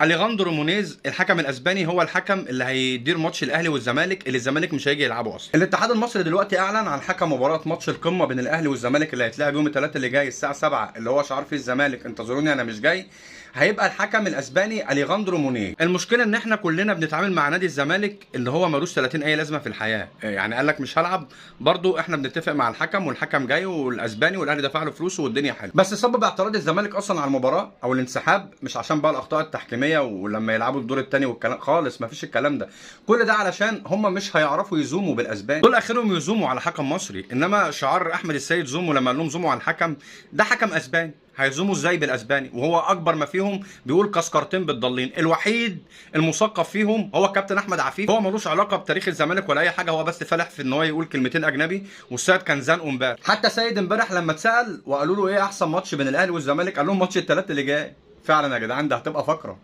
اليخاندرو مونيز الحكم الاسباني هو الحكم اللي هيدير ماتش الاهلي والزمالك اللي الزمالك مش هيجي يلعبه اصلا. الاتحاد المصري دلوقتي اعلن عن حكم مباراه ماتش القمه بين الاهلي والزمالك اللي هيتلعب يوم الثلاث اللي جاي الساعه 7 اللي هو شعار فيه الزمالك انتظروني انا مش جاي. هيبقى الحكم الاسباني اليخاندرو مونيز. المشكله ان احنا كلنا بنتعامل مع نادي الزمالك اللي هو ملوش 30 اي لازمه في الحياه، يعني قال لك مش هلعب، برضو احنا بنتفق مع الحكم والحكم جاي والاسباني والاهلي دفع له فلوسه والدنيا حلوه. بس سبب اعتراض الزمالك اصلا على المباراه او الانسحاب مش عشان بقى الاخطاء التحكيميه ولما يلعبوا الدور الثاني والكلام خالص، مفيش الكلام ده. كل ده علشان هم مش هيعرفوا يزوموا بالاسباني، دول اخرهم يزوموا على حكم مصري. انما شعار احمد السيد زوموا لما قال لهم زوموا على الحكم، ده حكم اسباني هيزوموا ازاي بالاسباني وهو اكبر ما فيهم بيقول كسكرتين بالضالين. الوحيد المثقف فيهم هو الكابتن احمد عفيف، هو ملوش علاقه بتاريخ الزمالك ولا اي حاجه، هو بس فالح في ان هو يقول كلمتين اجنبي. والسيد كان زنقه امبارح. حتى سيد امبارح لما اتسال وقالوا له ايه احسن ماتش بين الاهلي والزمالك قال لهم ماتش الثلاث اللي جاي. فعلا يا جدعان ده هتبقى فقره.